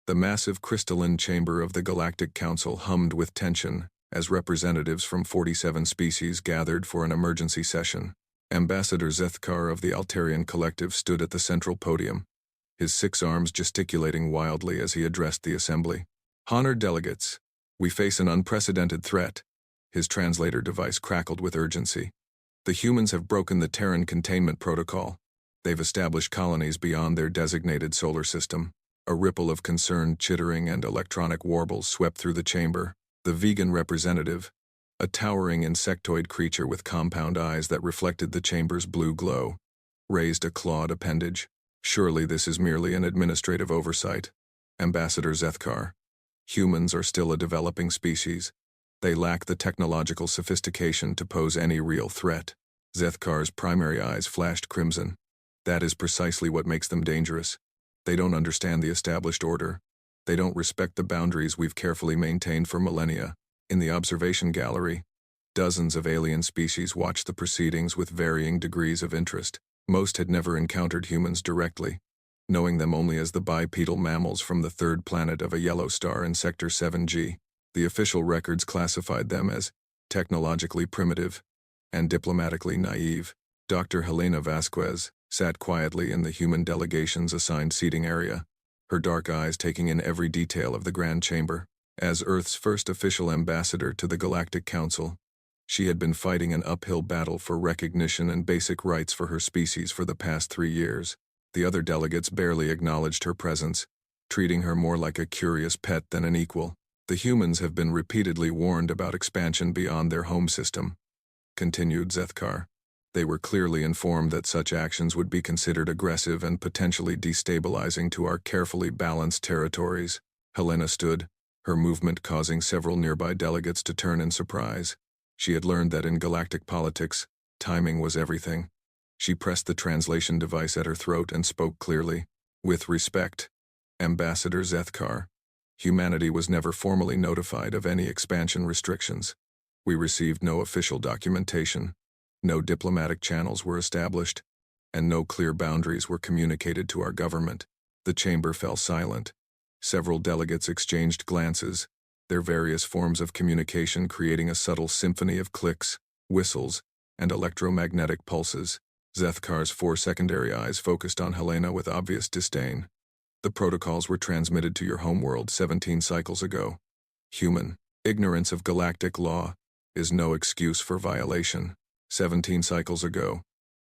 The massive crystalline chamber of the Galactic Council hummed with tension as representatives from 47 species gathered for an emergency session. Ambassador Zethkar of the Altarian Collective stood at the central podium, his 6 arms gesticulating wildly as he addressed the assembly. "Honored delegates, we face an unprecedented threat." His translator device crackled with urgency. "The humans have broken the Terran containment protocol. They've established colonies beyond their designated solar system." A ripple of concerned chittering and electronic warbles swept through the chamber. The vegan representative, a towering insectoid creature with compound eyes that reflected the chamber's blue glow, raised a clawed appendage. "Surely this is merely an administrative oversight. Ambassador Zethkar, humans are still a developing species. They lack the technological sophistication to pose any real threat." Zethkar's primary eyes flashed crimson. "That is precisely what makes them dangerous. They don't understand the established order. They don't respect the boundaries we've carefully maintained for millennia." In the observation gallery, dozens of alien species watched the proceedings with varying degrees of interest. Most had never encountered humans directly, knowing them only as the bipedal mammals from the 3rd planet of a yellow star in Sector 7G. The official records classified them as technologically primitive and diplomatically naive. Dr. Helena Vasquez sat quietly in the human delegation's assigned seating area, her dark eyes taking in every detail of the Grand Chamber. As Earth's first official ambassador to the Galactic Council, she had been fighting an uphill battle for recognition and basic rights for her species for the past 3 years. The other delegates barely acknowledged her presence, treating her more like a curious pet than an equal. "The humans have been repeatedly warned about expansion beyond their home system," continued Zethkar. "They were clearly informed that such actions would be considered aggressive and potentially destabilizing to our carefully balanced territories." Helena stood, her movement causing several nearby delegates to turn in surprise. She had learned that in galactic politics, timing was everything. She pressed the translation device at her throat and spoke clearly. "With respect, Ambassador Zethkar, humanity was never formally notified of any expansion restrictions. We received no official documentation, no diplomatic channels were established, and no clear boundaries were communicated to our government." The chamber fell silent. Several delegates exchanged glances, their various forms of communication creating a subtle symphony of clicks, whistles, and electromagnetic pulses. Zethkar's 4 secondary eyes focused on Helena with obvious disdain. "The protocols were transmitted to your homeworld 17 cycles ago. Human, ignorance of galactic law is no excuse for violation. 17 cycles ago,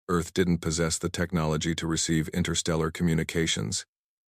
Earth didn't possess the technology to receive interstellar communications,"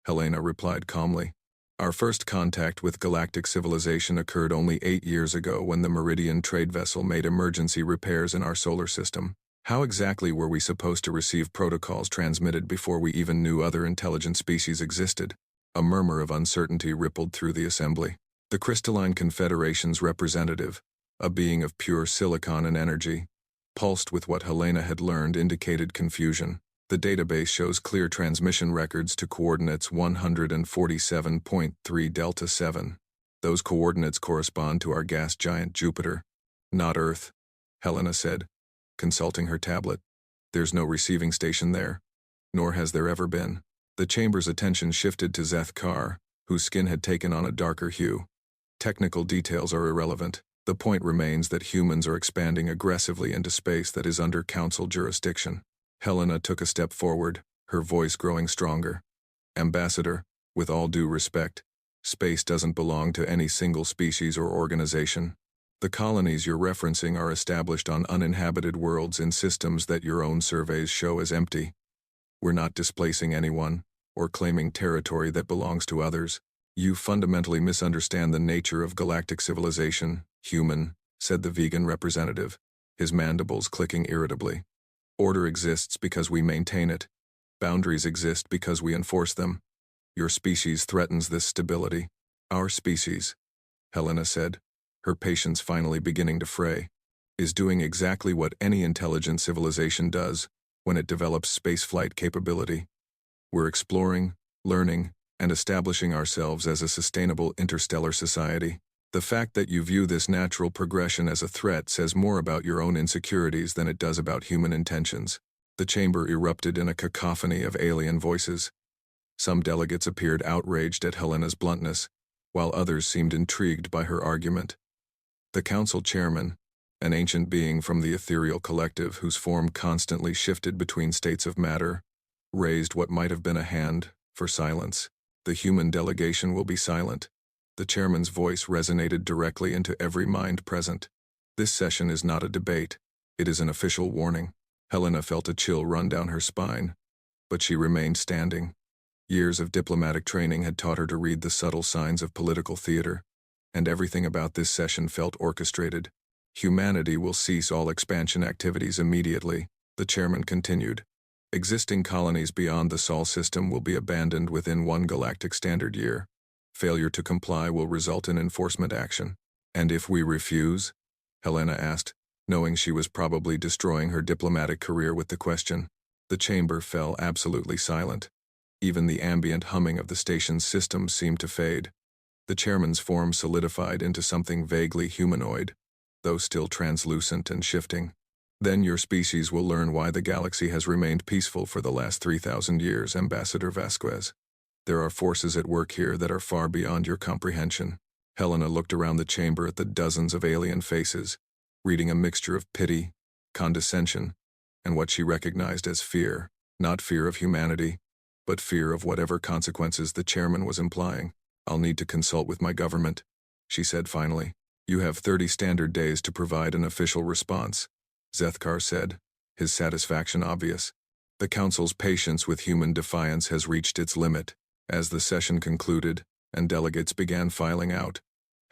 Helena replied calmly. "Our first contact with galactic civilization occurred only 8 years ago when the Meridian trade vessel made emergency repairs in our solar system. How exactly were we supposed to receive protocols transmitted before we even knew other intelligent species existed?" A murmur of uncertainty rippled through the assembly. The Crystalline Confederation's representative, a being of pure silicon and energy, pulsed with what Helena had learned indicated confusion. "The database shows clear transmission records to coordinates 147.3 Delta 7. Those coordinates correspond to our gas giant Jupiter, not Earth," Helena said, consulting her tablet. "There's no receiving station there, nor has there ever been." The chamber's attention shifted to Zethkar, whose skin had taken on a darker hue. "Technical details are irrelevant. The point remains that humans are expanding aggressively into space that is under Council jurisdiction." Helena took a step forward, her voice growing stronger. "Ambassador, with all due respect, space doesn't belong to any single species or organization. The colonies you're referencing are established on uninhabited worlds in systems that your own surveys show as empty. We're not displacing anyone, or claiming territory that belongs to others. You fundamentally misunderstand the nature of galactic civilization, human," said the vegan representative, his mandibles clicking irritably. "Order exists because we maintain it. Boundaries exist because we enforce them. Your species threatens this stability." "Our species," Helena said, her patience finally beginning to fray, "is doing exactly what any intelligent civilization does when it develops spaceflight capability. We're exploring, learning, and establishing ourselves as a sustainable interstellar society. The fact that you view this natural progression as a threat says more about your own insecurities than it does about human intentions." The chamber erupted in a cacophony of alien voices. Some delegates appeared outraged at Helena's bluntness, while others seemed intrigued by her argument. The council chairman, an ancient being from the ethereal collective whose form constantly shifted between states of matter, raised what might have been a hand for silence. The human delegation will be silent. The chairman's voice resonated directly into every mind present. This session is not a debate. It is an official warning. Helena felt a chill run down her spine, but she remained standing. Years of diplomatic training had taught her to read the subtle signs of political theater, and everything about this session felt orchestrated. Humanity will cease all expansion activities immediately, the chairman continued. Existing colonies beyond the Sol system will be abandoned within 1 galactic standard year. Failure to comply will result in enforcement action. And if we refuse? Helena asked, knowing she was probably destroying her diplomatic career with the question. The chamber fell absolutely silent. Even the ambient humming of the station's systems seemed to fade. The chairman's form solidified into something vaguely humanoid, though still translucent and shifting. Then your species will learn why the galaxy has remained peaceful for the last 3,000 years, Ambassador Vasquez. There are forces at work here that are far beyond your comprehension. Helena looked around the chamber at the dozens of alien faces, reading a mixture of pity, condescension, and what she recognized as fear. Not fear of humanity, but fear of whatever consequences the chairman was implying. I'll need to consult with my government, she said finally. You have 30 standard days to provide an official response, Zethkar said, his satisfaction obvious. The council's patience with human defiance has reached its limit. As the session concluded and delegates began filing out,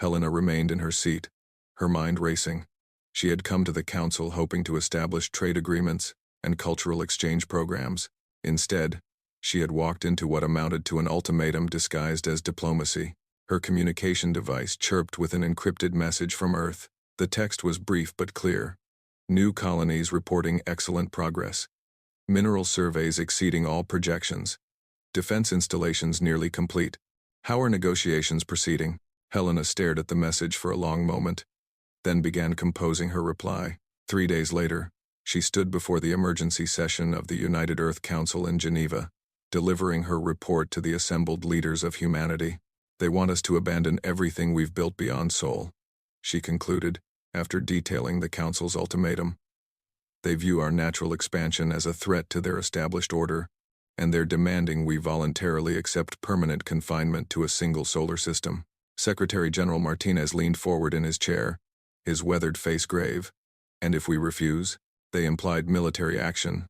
Helena remained in her seat, her mind racing. She had come to the council hoping to establish trade agreements and cultural exchange programs. Instead, she had walked into what amounted to an ultimatum disguised as diplomacy. Her communication device chirped with an encrypted message from Earth. The text was brief but clear. New colonies reporting excellent progress. Mineral surveys exceeding all projections. Defense installations nearly complete. How are negotiations proceeding? Helena stared at the message for a long moment, then began composing her reply. 3 days later, she stood before the emergency session of the United Earth Council in Geneva, delivering her report to the assembled leaders of humanity. They want us to abandon everything we've built beyond Sol, she concluded, after detailing the Council's ultimatum. They view our natural expansion as a threat to their established order, and they're demanding we voluntarily accept permanent confinement to a single solar system. Secretary General Martinez leaned forward in his chair, his weathered face grave. And if we refuse? They implied military action,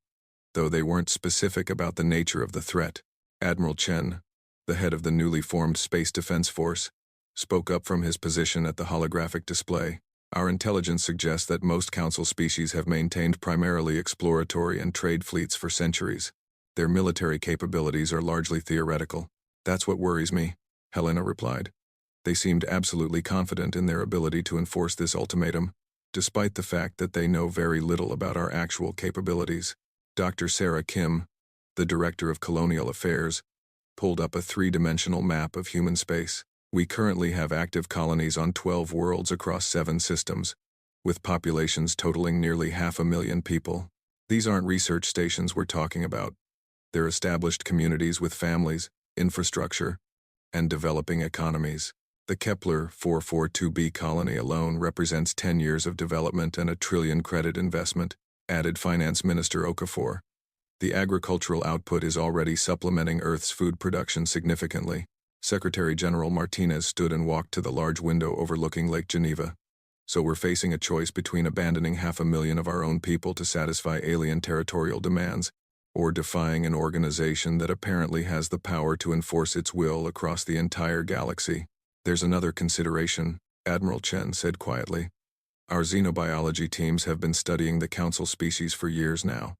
though they weren't specific about the nature of the threat. Admiral Chen, the head of the newly formed Space Defense Force, spoke up from his position at the holographic display. Our intelligence suggests that most Council species have maintained primarily exploratory and trade fleets for centuries. Their military capabilities are largely theoretical. That's what worries me, Helena replied. They seemed absolutely confident in their ability to enforce this ultimatum, despite the fact that they know very little about our actual capabilities. Dr. Sarah Kim, the Director of Colonial Affairs, pulled up a 3-dimensional map of human space. We currently have active colonies on 12 worlds across 7 systems, with populations totaling nearly 500,000 people. These aren't research stations we're talking about. They're established communities with families, infrastructure, and developing economies. The Kepler 442b colony alone represents 10 years of development and $1 trillion credit investment, added Finance Minister Okafor. The agricultural output is already supplementing Earth's food production significantly. Secretary General Martinez stood and walked to the large window overlooking Lake Geneva. So we're facing a choice between abandoning 500,000 of our own people to satisfy alien territorial demands, or defying an organization that apparently has the power to enforce its will across the entire galaxy. There's another consideration, Admiral Chen said quietly. Our xenobiology teams have been studying the Council species for years now.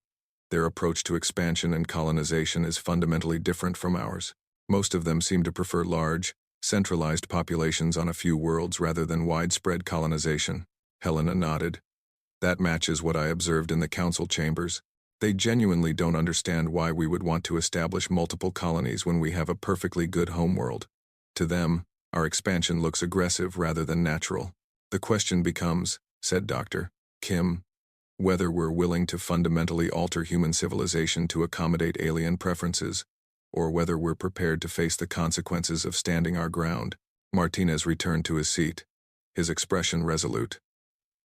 Their approach to expansion and colonization is fundamentally different from ours. Most of them seem to prefer large, centralized populations on a few worlds rather than widespread colonization. Helena nodded. That matches what I observed in the Council chambers. They genuinely don't understand why we would want to establish multiple colonies when we have a perfectly good homeworld. To them, our expansion looks aggressive rather than natural. The question becomes, said Dr. Kim, whether we're willing to fundamentally alter human civilization to accommodate alien preferences, or whether we're prepared to face the consequences of standing our ground. Martinez returned to his seat, his expression resolute.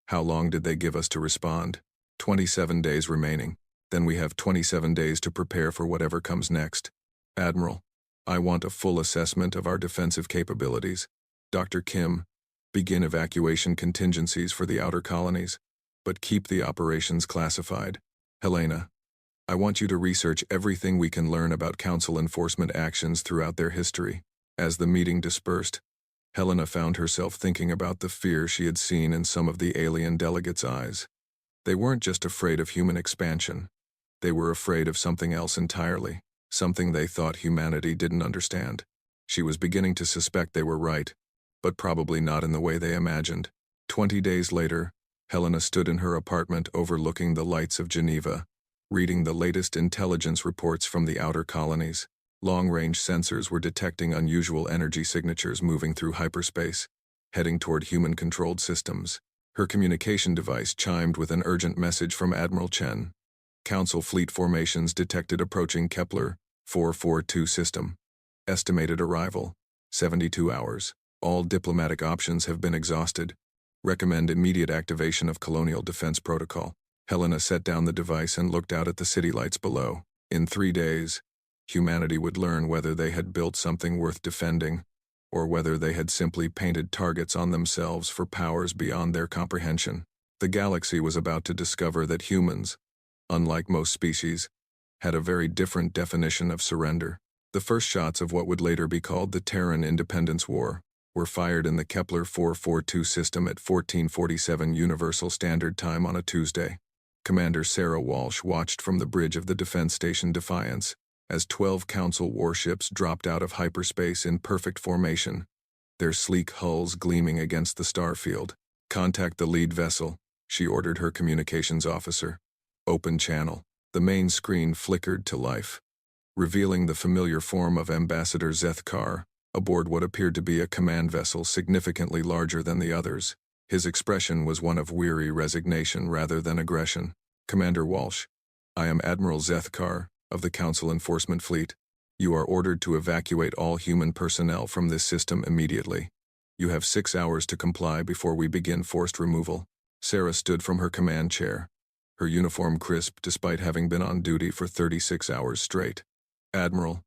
How long did they give us to respond? 27 days remaining. Then we have 27 days to prepare for whatever comes next. Admiral, I want a full assessment of our defensive capabilities. Dr. Kim, begin evacuation contingencies for the outer colonies, but keep the operations classified. Helena, I want you to research everything we can learn about Council enforcement actions throughout their history. As the meeting dispersed, Helena found herself thinking about the fear she had seen in some of the alien delegates' eyes. They weren't just afraid of human expansion. They were afraid of something else entirely, something they thought humanity didn't understand. She was beginning to suspect they were right, but probably not in the way they imagined. 20 days later, Helena stood in her apartment overlooking the lights of Geneva, reading the latest intelligence reports from the outer colonies. Long-range sensors were detecting unusual energy signatures moving through hyperspace, heading toward human-controlled systems. Her communication device chimed with an urgent message from Admiral Chen. Council fleet formations detected approaching Kepler 442 system. Estimated arrival, 72 hours. All diplomatic options have been exhausted. Recommend immediate activation of Colonial Defense Protocol. Helena set down the device and looked out at the city lights below. In 3 days, humanity would learn whether they had built something worth defending, or whether they had simply painted targets on themselves for powers beyond their comprehension. The galaxy was about to discover that humans, unlike most species, had a very different definition of surrender. The first shots of what would later be called the Terran Independence War were fired in the Kepler 442 system at 1447 Universal Standard Time on a Tuesday. Commander Sarah Walsh watched from the bridge of the defense station Defiance as 12 Council warships dropped out of hyperspace in perfect formation, their sleek hulls gleaming against the starfield. Contact the lead vessel, she ordered her communications officer. Open channel. The main screen flickered to life, revealing the familiar form of Ambassador Zethkar, aboard what appeared to be a command vessel significantly larger than the others. His expression was one of weary resignation rather than aggression. Commander Walsh, I am Admiral Zethkar, of the Council Enforcement Fleet. You are ordered to evacuate all human personnel from this system immediately. You have 6 hours to comply before we begin forced removal. Sarah stood from her command chair, her uniform crisp despite having been on duty for 36 hours straight. Admiral,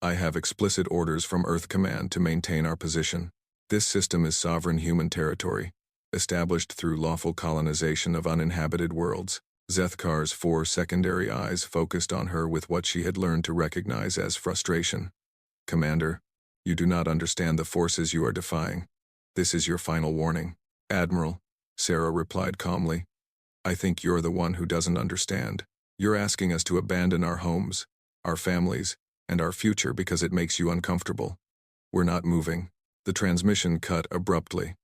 I have explicit orders from Earth Command to maintain our position. This system is sovereign human territory, established through lawful colonization of uninhabited worlds. Zethkar's 4 secondary eyes focused on her with what she had learned to recognize as frustration. Commander, you do not understand the forces you are defying. This is your final warning. Admiral, Sarah replied calmly, I think you're the one who doesn't understand. You're asking us to abandon our homes, our families, and our future because it makes you uncomfortable. We're not moving. The transmission cut abruptly.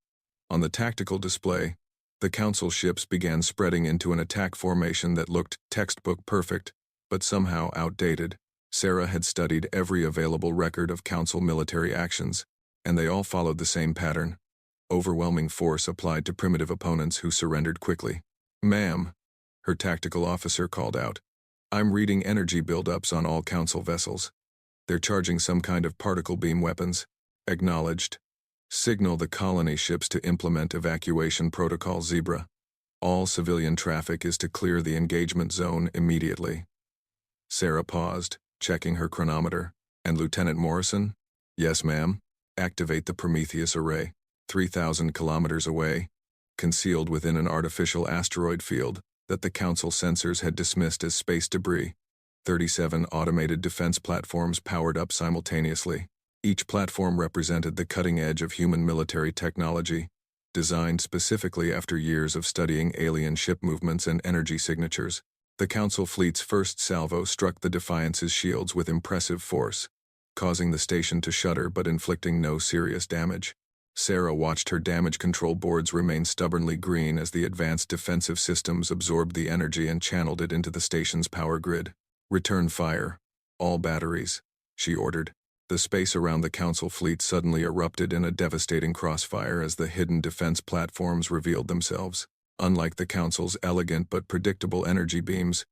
On the tactical display, the Council ships began spreading into an attack formation that looked textbook perfect, but somehow outdated. Sarah had studied every available record of Council military actions, and they all followed the same pattern. Overwhelming force applied to primitive opponents who surrendered quickly. Ma'am, her tactical officer called out, I'm reading energy buildups on all Council vessels. They're charging some kind of particle beam weapons. Acknowledged. Signal the colony ships to implement evacuation protocol Zebra. All civilian traffic is to clear the engagement zone immediately. Sarah paused, checking her chronometer. And Lieutenant Morrison? Yes, ma'am. Activate the Prometheus array. 3,000 kilometers away, concealed within an artificial asteroid field that the Council sensors had dismissed as space debris. 37 automated defense platforms powered up simultaneously. Each platform represented the cutting edge of human military technology, designed specifically after years of studying alien ship movements and energy signatures. The Council fleet's first salvo struck the Defiance's shields with impressive force, causing the station to shudder but inflicting no serious damage. Sarah watched her damage control boards remain stubbornly green as the advanced defensive systems absorbed the energy and channeled it into the station's power grid. Return fire. All batteries, she ordered. The space around the Council fleet suddenly erupted in a devastating crossfire as the hidden defense platforms revealed themselves. Unlike the Council's elegant but predictable energy beams,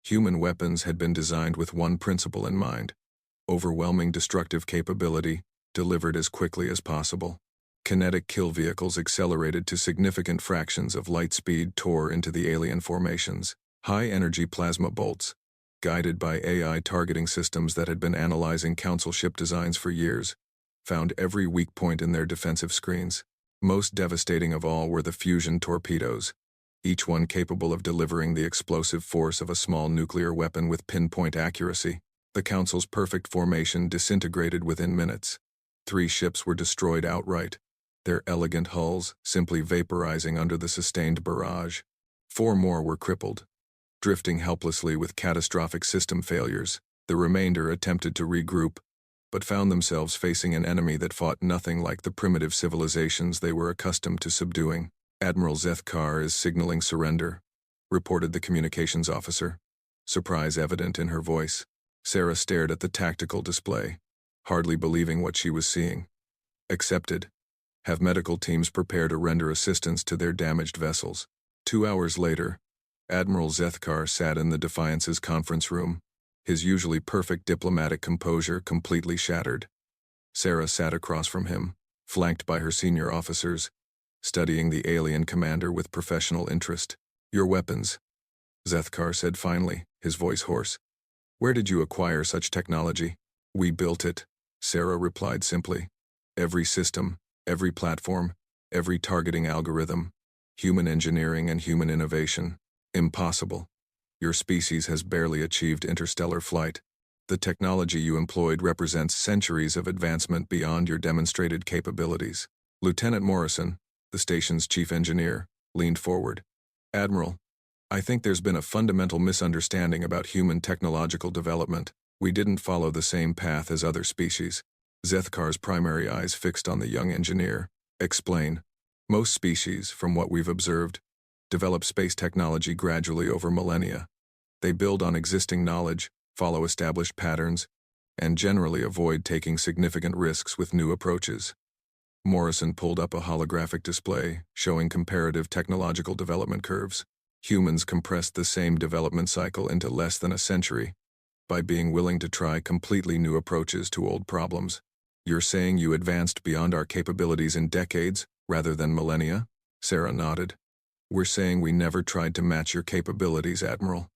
human weapons had been designed with one principle in mind: Overwhelming destructive capability, delivered as quickly as possible. Kinetic kill vehicles accelerated to significant fractions of light speed tore into the alien formations. High-energy plasma bolts, guided by AI targeting systems that had been analyzing Council ship designs for years, found every weak point in their defensive screens. Most devastating of all were the fusion torpedoes, each one capable of delivering the explosive force of a small nuclear weapon with pinpoint accuracy. The Council's perfect formation disintegrated within minutes. 3 ships were destroyed outright, their elegant hulls simply vaporizing under the sustained barrage. 4 more were crippled, drifting helplessly with catastrophic system failures. The remainder attempted to regroup, but found themselves facing an enemy that fought nothing like the primitive civilizations they were accustomed to subduing. "Admiral Zethkar is signaling surrender," reported the communications officer, surprise evident in her voice. Sarah stared at the tactical display, hardly believing what she was seeing. "Accepted. Have medical teams prepare to render assistance to their damaged vessels." 2 hours later, Admiral Zethkar sat in the Defiance's conference room, his usually perfect diplomatic composure completely shattered. Sarah sat across from him, flanked by her senior officers, studying the alien commander with professional interest. "Your weapons," Zethkar said finally, his voice hoarse. "Where did you acquire such technology?" "We built it," Sarah replied simply. "Every system, every platform, every targeting algorithm, human engineering and human innovation. Impossible. Your species has barely achieved interstellar flight. The technology you employed represents centuries of advancement beyond your demonstrated capabilities." Lieutenant Morrison, the station's chief engineer, leaned forward. "Admiral, I think there's been a fundamental misunderstanding about human technological development. We didn't follow the same path as other species." Zethkar's primary eyes fixed on the young engineer. "Explain." "Most species, from what we've observed, develop space technology gradually over millennia. They build on existing knowledge, follow established patterns, and generally avoid taking significant risks with new approaches." Morrison pulled up a holographic display showing comparative technological development curves. Humans compressed the same development cycle into less than a century by being willing to try completely new approaches to old problems. "You're saying you advanced beyond our capabilities in decades rather than millennia?" Sarah nodded. "We're saying we never tried to match your capabilities, Admiral.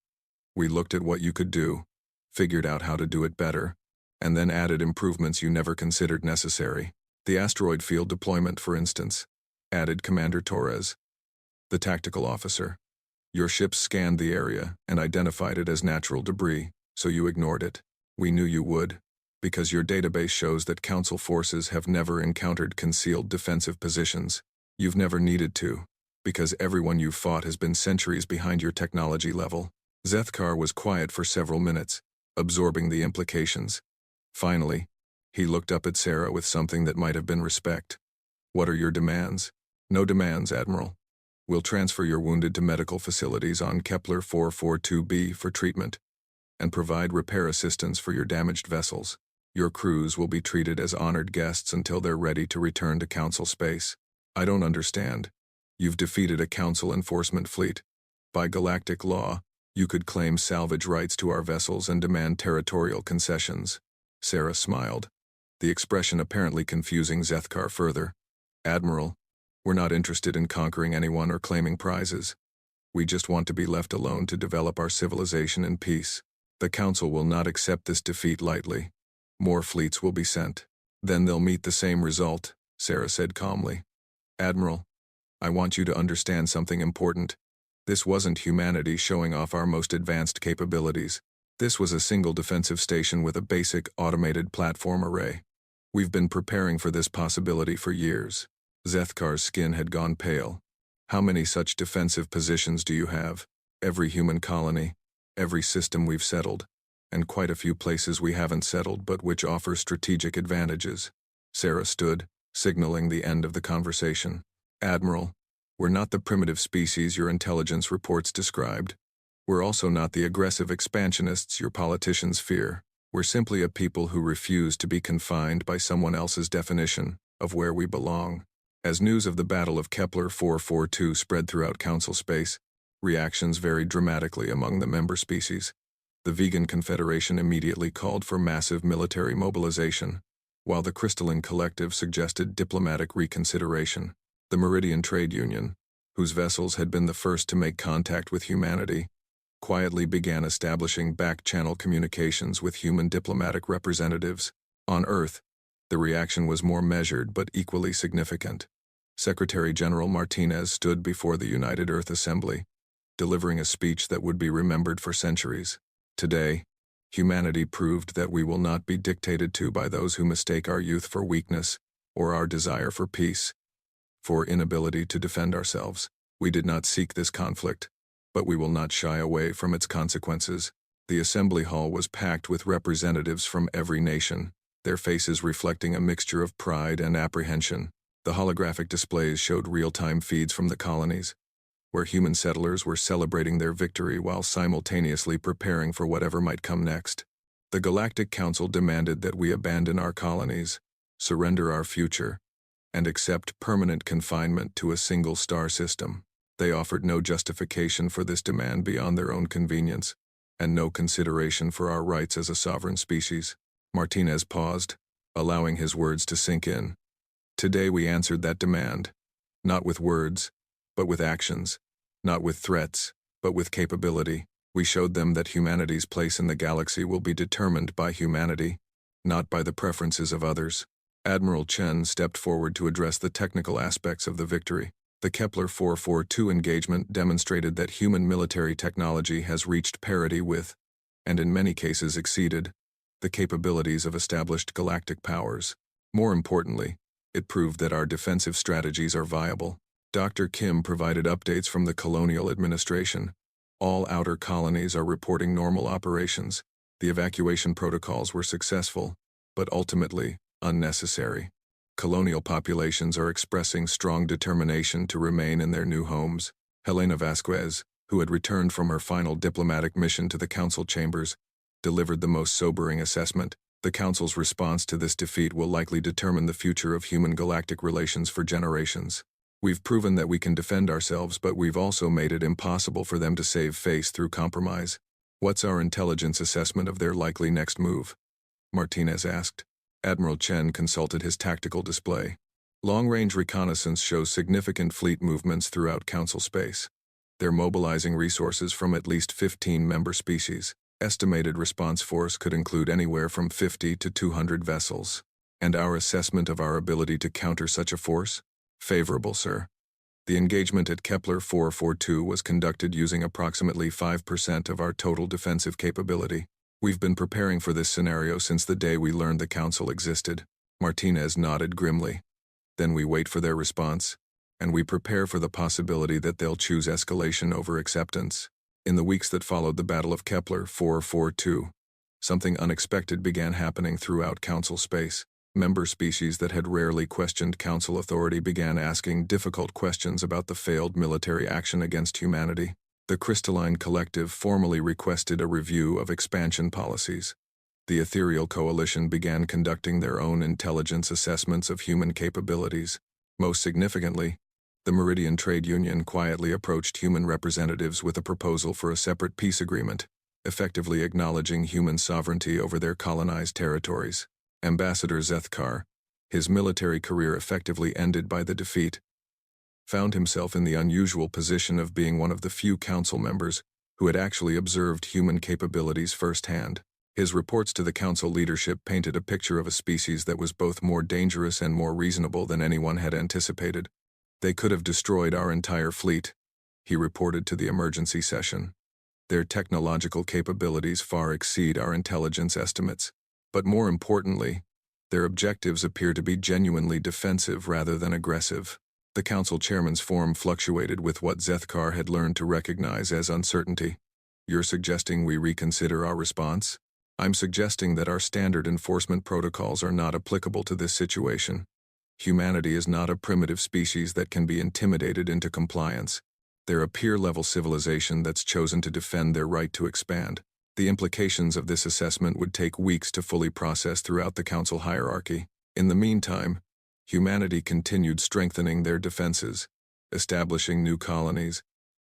We looked at what you could do, figured out how to do it better, and then added improvements you never considered necessary. The asteroid field deployment, for instance," added Commander Torres, the tactical officer. "Your ships scanned the area and identified it as natural debris, so you ignored it. We knew you would, because your database shows that Council forces have never encountered concealed defensive positions. You've never needed to, because everyone you've fought has been centuries behind your technology level." Zethkar was quiet for several minutes, absorbing the implications. Finally, he looked up at Sarah with something that might have been respect. "What are your demands?" "No demands, Admiral. We'll transfer your wounded to medical facilities on Kepler 442b for treatment, and provide repair assistance for your damaged vessels. Your crews will be treated as honored guests until they're ready to return to Council space." "I don't understand. You've defeated a Council enforcement fleet. By galactic law, you could claim salvage rights to our vessels and demand territorial concessions." Sarah smiled, the expression apparently confusing Zethkar further. "Admiral, we're not interested in conquering anyone or claiming prizes. We just want to be left alone to develop our civilization in peace. The Council will not accept this defeat lightly. More fleets will be sent. Then they'll meet the same result," Sarah said calmly. "Admiral, I want you to understand something important. This wasn't humanity showing off our most advanced capabilities. This was a single defensive station with a basic automated platform array. We've been preparing for this possibility for years." Zethkar's skin had gone pale. "How many such defensive positions do you have?" "Every human colony, every system we've settled, and quite a few places we haven't settled but which offer strategic advantages." Sarah stood, signaling the end of the conversation. "Admiral, we're not the primitive species your intelligence reports described. We're also not the aggressive expansionists your politicians fear. We're simply a people who refuse to be confined by someone else's definition of where we belong." As news of the Battle of Kepler 442 spread throughout Council space, reactions varied dramatically among the member species. The Vegan Confederation immediately called for massive military mobilization, while the Crystalline Collective suggested diplomatic reconsideration. The Meridian Trade Union, whose vessels had been the first to make contact with humanity, quietly began establishing back-channel communications with human diplomatic representatives. On Earth, the reaction was more measured but equally significant. Secretary General Martinez stood before the United Earth Assembly, delivering a speech that would be remembered for centuries. Today, humanity proved that we will not be dictated to by those who mistake our youth for weakness or our desire for peace, for inability to defend ourselves. We did not seek this conflict, but we will not shy away from its consequences. The assembly hall was packed with representatives from every nation, their faces reflecting a mixture of pride and apprehension. The holographic displays showed real-time feeds from the colonies, where human settlers were celebrating their victory while simultaneously preparing for whatever might come next. The Galactic Council demanded that we abandon our colonies, surrender our future, and accept permanent confinement to a single star system. They offered no justification for this demand beyond their own convenience, and no consideration for our rights as a sovereign species. Martinez paused, allowing his words to sink in. Today we answered that demand, not with words, but with actions, not with threats, but with capability. We showed them that humanity's place in the galaxy will be determined by humanity, not by the preferences of others. Admiral Chen stepped forward to address the technical aspects of the victory. The Kepler 442 engagement demonstrated that human military technology has reached parity with, and in many cases exceeded, the capabilities of established galactic powers. More importantly, it proved that our defensive strategies are viable. Dr. Kim provided updates from the colonial administration. All outer colonies are reporting normal operations. The evacuation protocols were successful, but ultimately unnecessary. Colonial populations are expressing strong determination to remain in their new homes. Helena Vasquez, who had returned from her final diplomatic mission to the council chambers, delivered the most sobering assessment. The council's response to this defeat will likely determine the future of human-galactic relations for generations. We've proven that we can defend ourselves, but we've also made it impossible for them to save face through compromise. What's our intelligence assessment of their likely next move? Martinez asked. Admiral Chen consulted his tactical display. Long-range reconnaissance shows significant fleet movements throughout council space. They're mobilizing resources from at least 15 member species. Estimated response force could include anywhere from 50 to 200 vessels. And our assessment of our ability to counter such a force? Favorable, sir. The engagement at Kepler 442 was conducted using approximately 5% of our total defensive capability. We've been preparing for this scenario since the day we learned the council existed. Martinez nodded grimly. Then we wait for their response, and we prepare for the possibility that they'll choose escalation over acceptance. In the weeks that followed the Battle of Kepler 442, something unexpected began happening throughout council space. Member species that had rarely questioned council authority began asking difficult questions about the failed military action against humanity. The Crystalline Collective formally requested a review of expansion policies. The Ethereal Coalition began conducting their own intelligence assessments of human capabilities. Most significantly, the Meridian Trade Union quietly approached human representatives with a proposal for a separate peace agreement, effectively acknowledging human sovereignty over their colonized territories. Ambassador Zethkar, his military career effectively ended by the defeat, found himself in the unusual position of being one of the few council members who had actually observed human capabilities firsthand. His reports to the council leadership painted a picture of a species that was both more dangerous and more reasonable than anyone had anticipated. They could have destroyed our entire fleet, he reported to the emergency session. Their technological capabilities far exceed our intelligence estimates. But more importantly, their objectives appear to be genuinely defensive rather than aggressive. The council chairman's form fluctuated with what Zethkar had learned to recognize as uncertainty. You're suggesting we reconsider our response? I'm suggesting that our standard enforcement protocols are not applicable to this situation. Humanity is not a primitive species that can be intimidated into compliance. They're a peer-level civilization that's chosen to defend their right to expand. The implications of this assessment would take weeks to fully process throughout the council hierarchy. In the meantime, humanity continued strengthening their defenses, establishing new colonies,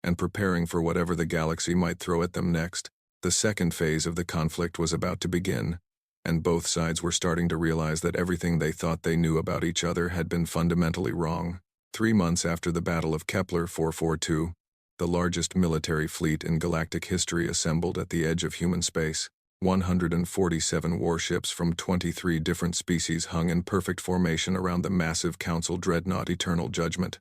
and preparing for whatever the galaxy might throw at them next. The second phase of the conflict was about to begin, and both sides were starting to realize that everything they thought they knew about each other had been fundamentally wrong. 3 months after the Battle of Kepler 442, the largest military fleet in galactic history assembled at the edge of human space. 147 warships from 23 different species hung in perfect formation around the massive Council dreadnought Eternal Judgment,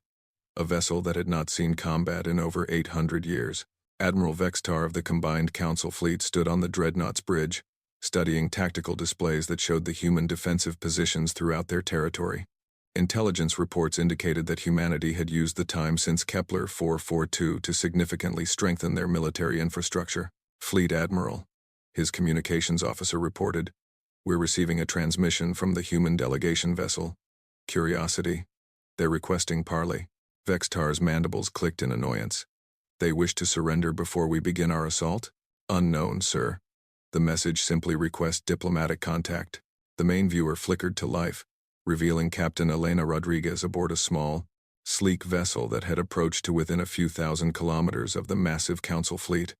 a vessel that had not seen combat in over 800 years. Admiral Vextar of the combined Council fleet stood on the dreadnought's bridge, studying tactical displays that showed the human defensive positions throughout their territory. Intelligence reports indicated that humanity had used the time since Kepler 442 to significantly strengthen their military infrastructure. Fleet Admiral, his communications officer reported, "We're receiving a transmission from the human delegation vessel, Curiosity. They're requesting parley." Vextar's mandibles clicked in annoyance. "They wish to surrender before we begin our assault?" "Unknown, sir. The message simply requests diplomatic contact." The main viewer flickered to life, revealing Captain Elena Rodriguez aboard a small, sleek vessel that had approached to within a few thousand kilometers of the massive Council fleet.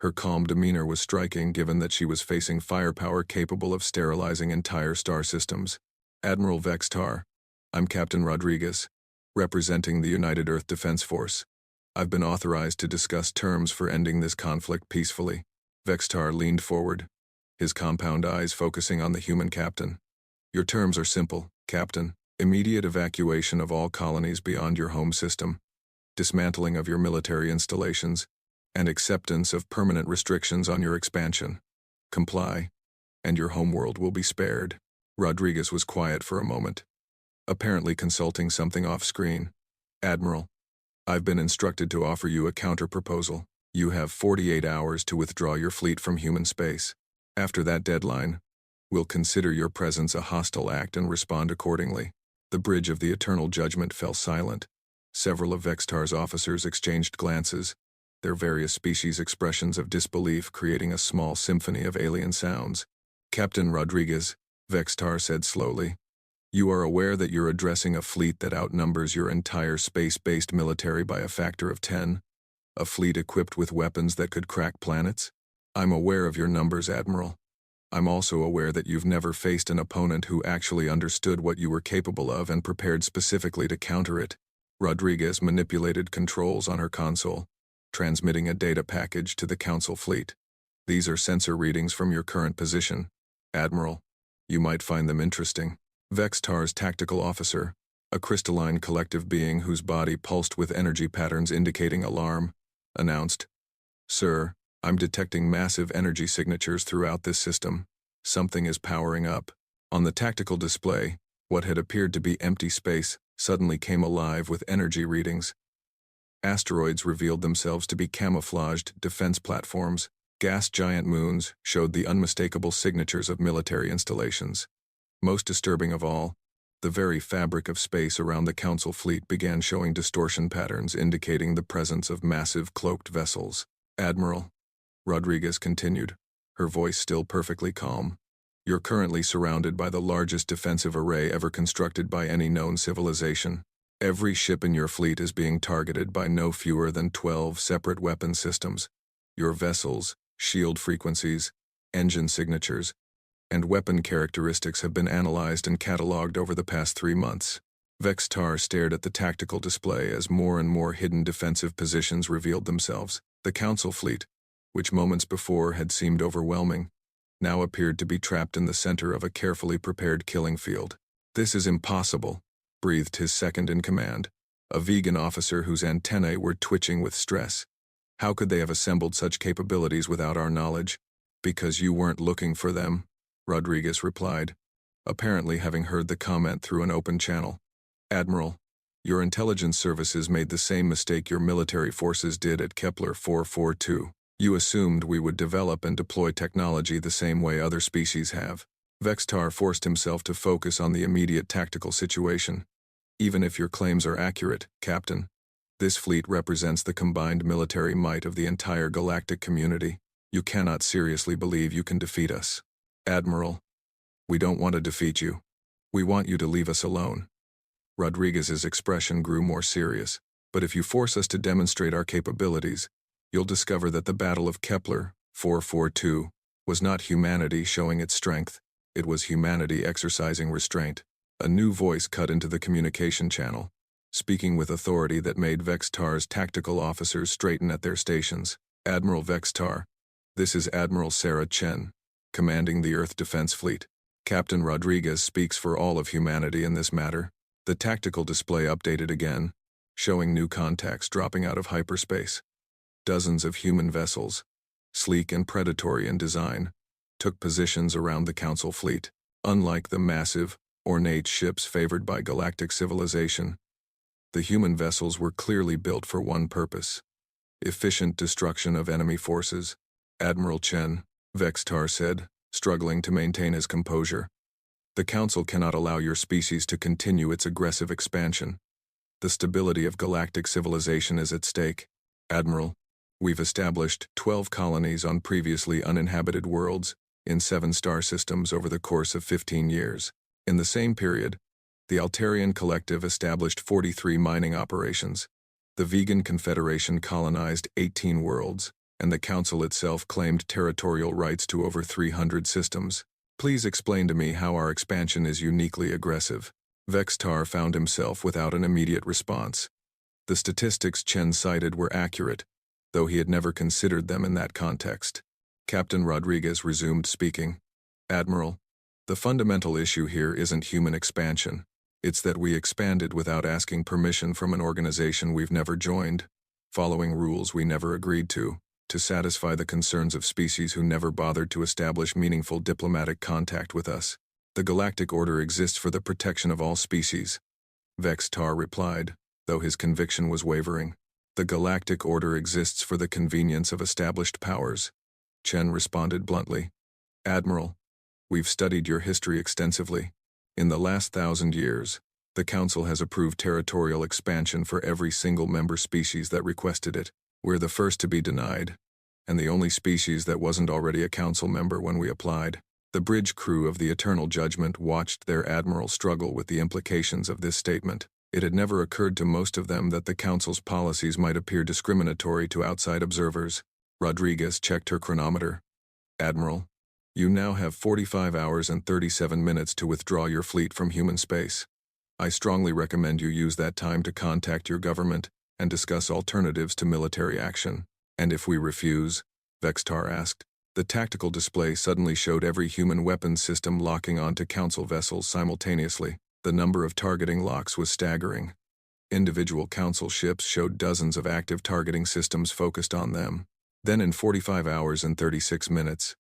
Her calm demeanor was striking given that she was facing firepower capable of sterilizing entire star systems. "Admiral Vextar, I'm Captain Rodriguez, representing the United Earth Defense Force. I've been authorized to discuss terms for ending this conflict peacefully." Vextar leaned forward, his compound eyes focusing on the human captain. "Your terms are simple, Captain. Immediate evacuation of all colonies beyond your home system, dismantling of your military installations, and acceptance of permanent restrictions on your expansion. Comply, and your homeworld will be spared." Rodriguez was quiet for a moment, apparently consulting something off-screen. "Admiral, I've been instructed to offer you a counter-proposal. You have 48 hours to withdraw your fleet from human space. After that deadline, we'll consider your presence a hostile act and respond accordingly." The bridge of the Eternal Judgment fell silent. Several of Vextar's officers exchanged glances, their various species expressions of disbelief creating a small symphony of alien sounds. "Captain Rodriguez," Vextar said slowly, "you are aware that you're addressing a fleet that outnumbers your entire space-based military by a factor of 10? A fleet equipped with weapons that could crack planets? I'm aware of your numbers, Admiral. I'm also aware that you've never faced an opponent who actually understood what you were capable of and prepared specifically to counter it." Rodriguez manipulated controls on her console, transmitting a data package to the Council fleet. "These are sensor readings from your current position, Admiral. You might find them interesting." Vextar's tactical officer, a crystalline collective being whose body pulsed with energy patterns indicating alarm, announced, "Sir, I'm detecting massive energy signatures throughout this system. Something is powering up." On the tactical display, what had appeared to be empty space suddenly came alive with energy readings. Asteroids revealed themselves to be camouflaged defense platforms. Gas giant moons showed the unmistakable signatures of military installations. Most disturbing of all, the very fabric of space around the Council fleet began showing distortion patterns indicating the presence of massive cloaked vessels. "Admiral," Rodriguez continued, her voice still perfectly calm, "you're currently surrounded by the largest defensive array ever constructed by any known civilization. Every ship in your fleet is being targeted by no fewer than 12 separate weapon systems. Your vessels, shield frequencies, engine signatures, and weapon characteristics have been analyzed and catalogued over the past 3 months." Vextar stared at the tactical display as more and more hidden defensive positions revealed themselves. The Council fleet, which moments before had seemed overwhelming, now appeared to be trapped in the center of a carefully prepared killing field. "This is impossible," breathed his second-in-command, a vegan officer whose antennae were twitching with stress. "How could they have assembled such capabilities without our knowledge?" "Because you weren't looking for them," Rodriguez replied, apparently having heard the comment through an open channel. "Admiral, your intelligence services made the same mistake your military forces did at Kepler 442. You assumed we would develop and deploy technology the same way other species have." Vextar forced himself to focus on the immediate tactical situation. "Even if your claims are accurate, Captain, this fleet represents the combined military might of the entire galactic community. You cannot seriously believe you can defeat us." "Admiral, we don't want to defeat you. We want you to leave us alone." Rodriguez's expression grew more serious. "But if you force us to demonstrate our capabilities, you'll discover that the Battle of Kepler 442 was not humanity showing its strength, it was humanity exercising restraint. A new voice cut into the communication channel, speaking with authority that made Vextar's tactical officers straighten at their stations. Admiral Vextar, this is Admiral Sarah Chen, commanding the Earth Defense Fleet. Captain Rodriguez speaks for all of humanity in this matter. The tactical display updated again, showing new contacts dropping out of hyperspace. Dozens of human vessels, sleek and predatory in design, took positions around the Council fleet. Unlike the massive, ornate ships favored by galactic civilization, the human vessels were clearly built for one purpose: efficient destruction of enemy forces. Admiral Chen, Vextar said, struggling to maintain his composure. The Council cannot allow your species to continue its aggressive expansion. The stability of galactic civilization is at stake. Admiral, we've established 12 colonies on previously uninhabited worlds in 7 star systems over the course of 15 years. In the same period, the Altarian Collective established 43 mining operations. The Vegan Confederation colonized 18 worlds, and the Council itself claimed territorial rights to over 300 systems. Please explain to me how our expansion is uniquely aggressive. Vextar found himself without an immediate response. The statistics Chen cited were accurate, though he had never considered them in that context. Captain Rodriguez resumed speaking. Admiral, the fundamental issue here isn't human expansion. It's that we expanded without asking permission from an organization we've never joined, following rules we never agreed to satisfy the concerns of species who never bothered to establish meaningful diplomatic contact with us. The Galactic Order exists for the protection of all species. Vextar replied, though his conviction was wavering. The Galactic Order exists for the convenience of established powers. Chen responded bluntly. Admiral, we've studied your history extensively. In the last 1,000 years, the Council has approved territorial expansion for every single member species that requested it. We're the first to be denied, and the only species that wasn't already a Council member when we applied. The bridge crew of the Eternal Judgment watched their admiral struggle with the implications of this statement. It had never occurred to most of them that the Council's policies might appear discriminatory to outside observers. Rodriguez checked her chronometer. Admiral, you now have 45 hours and 37 minutes to withdraw your fleet from human space. I strongly recommend you use that time to contact your government and discuss alternatives to military action. And if we refuse? Vextar asked. The tactical display suddenly showed every human weapons system locking onto Council vessels simultaneously. The number of targeting locks was staggering. Individual Council ships showed dozens of active targeting systems focused on them. Then in 45 hours and 36 minutes,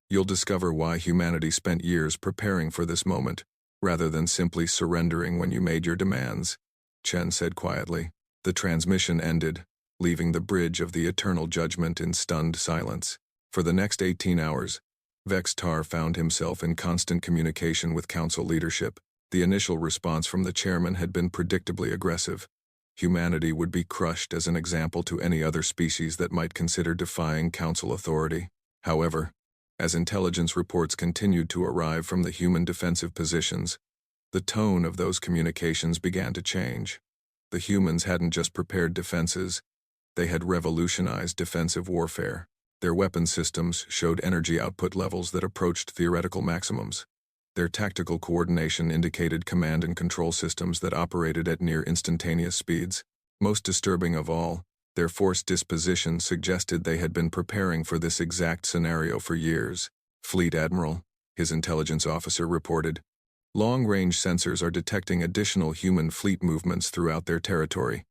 you'll discover why humanity spent years preparing for this moment, rather than simply surrendering when you made your demands, Chen said quietly. The transmission ended, leaving the bridge of the Eternal Judgment in stunned silence. For the next 18 hours, Vextar found himself in constant communication with Council leadership. The initial response from the chairman had been predictably aggressive. Humanity would be crushed as an example to any other species that might consider defying Council authority. However, as intelligence reports continued to arrive from the human defensive positions, the tone of those communications began to change. The humans hadn't just prepared defenses, they had revolutionized defensive warfare. Their weapon systems showed energy output levels that approached theoretical maximums. Their tactical coordination indicated command and control systems that operated at near instantaneous speeds. Most disturbing of all, their force disposition suggested they had been preparing for this exact scenario for years. Fleet Admiral, his intelligence officer reported, long-range sensors are detecting additional human fleet movements throughout their territory.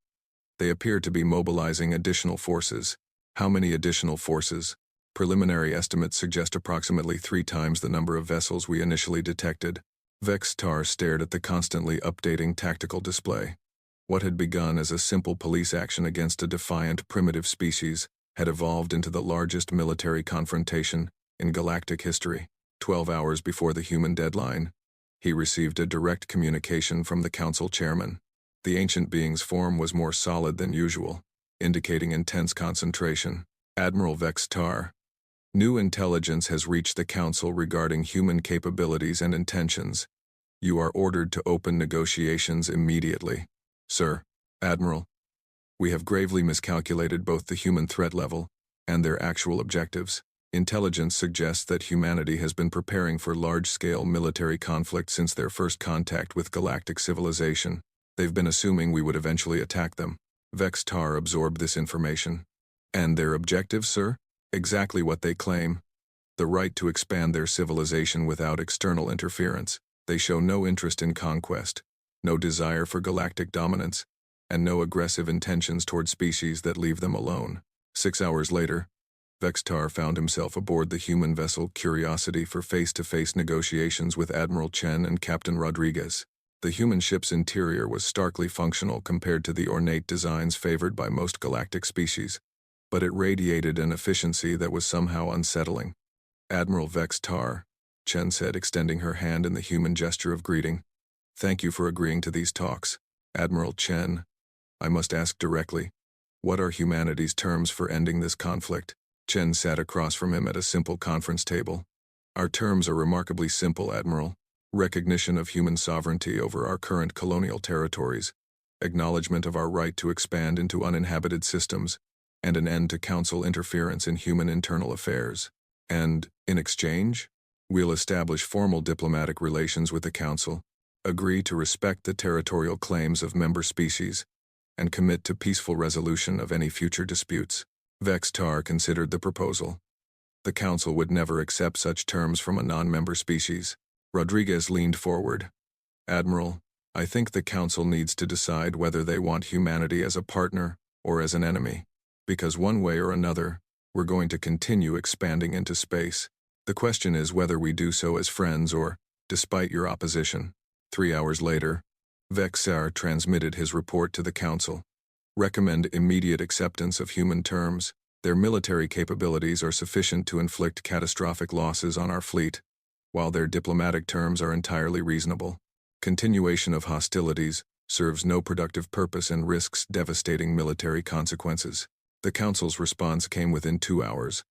They appear to be mobilizing additional forces. How many additional forces? Preliminary estimates suggest approximately 3 times the number of vessels we initially detected. Vextar stared at the constantly updating tactical display. What had begun as a simple police action against a defiant primitive species had evolved into the largest military confrontation in galactic history. 12 hours before the human deadline, he received a direct communication from the Council chairman. The ancient being's form was more solid than usual, indicating intense concentration. Admiral Vextar, new intelligence has reached the Council regarding human capabilities and intentions. You are ordered to open negotiations immediately. Sir, Admiral, we have gravely miscalculated both the human threat level and their actual objectives. Intelligence suggests that humanity has been preparing for large-scale military conflict since their first contact with galactic civilization. They've been assuming we would eventually attack them. Vex-Tar absorbed this information. And their objective, sir? Exactly what they claim. The right to expand their civilization without external interference. They show no interest in conquest, no desire for galactic dominance, and no aggressive intentions toward species that leave them alone. 6 hours later, Vex-Tar found himself aboard the human vessel Curiosity for face-to-face negotiations with Admiral Chen and Captain Rodriguez. The human ship's interior was starkly functional compared to the ornate designs favored by most galactic species, but it radiated an efficiency that was somehow unsettling. "Admiral Vex-Tar," Chen said, extending her hand in the human gesture of greeting. "Thank you for agreeing to these talks. Admiral Chen, I must ask directly, what are humanity's terms for ending this conflict?" Chen sat across from him at a simple conference table. "Our terms are remarkably simple, Admiral. Recognition of human sovereignty over our current colonial territories, acknowledgement of our right to expand into uninhabited systems, and an end to Council interference in human internal affairs. And, in exchange, we'll establish formal diplomatic relations with the Council, agree to respect the territorial claims of member species, and commit to peaceful resolution of any future disputes." Vex-Tar considered the proposal. The Council would never accept such terms from a non-member species. Rodriguez leaned forward. "Admiral, I think the Council needs to decide whether they want humanity as a partner or as an enemy, because one way or another, we're going to continue expanding into space. The question is whether we do so as friends or, despite your opposition." 3 hours later, Vex-Tar transmitted his report to the Council. "Recommend immediate acceptance of human terms. Their military capabilities are sufficient to inflict catastrophic losses on our fleet, while their diplomatic terms are entirely reasonable. Continuation of hostilities serves no productive purpose and risks devastating military consequences." The Council's response came within 2 hours.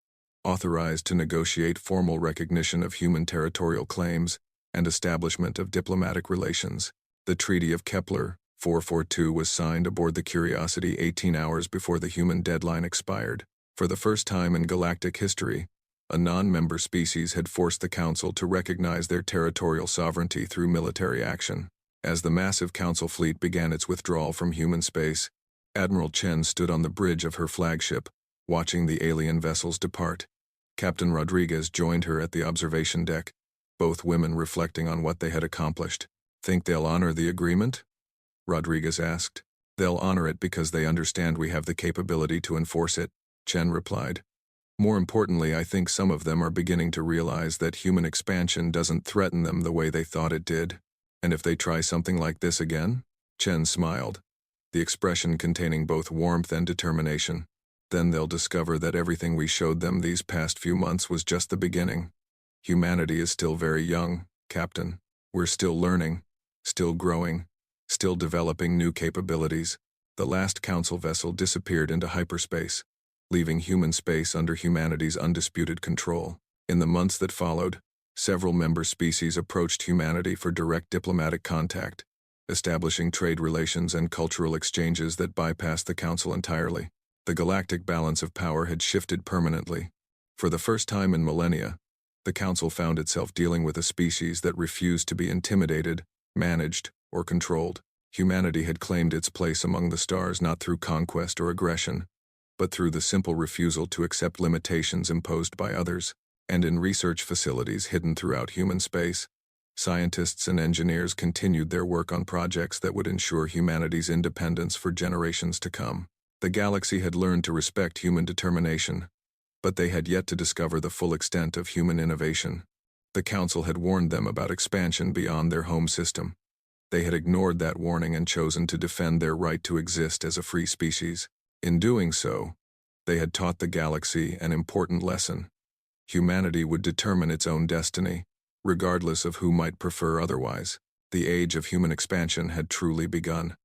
Authorized to negotiate formal recognition of human territorial claims and establishment of diplomatic relations. The Treaty of Kepler 442 was signed aboard the Curiosity 18 hours before the human deadline expired. For the first time in galactic history, a non-member species had forced the Council to recognize their territorial sovereignty through military action. As the massive Council fleet began its withdrawal from human space, Admiral Chen stood on the bridge of her flagship, watching the alien vessels depart. Captain Rodriguez joined her at the observation deck, both women reflecting on what they had accomplished. "Think they'll honor the agreement?" Rodriguez asked. "They'll honor it because they understand we have the capability to enforce it," Chen replied. "More importantly, I think some of them are beginning to realize that human expansion doesn't threaten them the way they thought it did. And if they try something like this again?" Chen smiled, the expression containing both warmth and determination. "Then they'll discover that everything we showed them these past few months was just the beginning. Humanity is still very young, Captain. We're still learning, still growing, still developing new capabilities." The last Council vessel disappeared into hyperspace, leaving human space under humanity's undisputed control. In the months that followed, several member species approached humanity for direct diplomatic contact, establishing trade relations and cultural exchanges that bypassed the Council entirely. The galactic balance of power had shifted permanently. For the first time in millennia, the Council found itself dealing with a species that refused to be intimidated, managed, or controlled. Humanity had claimed its place among the stars not through conquest or aggression, but through the simple refusal to accept limitations imposed by others. And in research facilities hidden throughout human space, scientists and engineers continued their work on projects that would ensure humanity's independence for generations to come. The galaxy had learned to respect human determination, but they had yet to discover the full extent of human innovation. The Council had warned them about expansion beyond their home system. They had ignored that warning and chosen to defend their right to exist as a free species. In doing so, they had taught the galaxy an important lesson. Humanity would determine its own destiny, regardless of who might prefer otherwise. The age of human expansion had truly begun.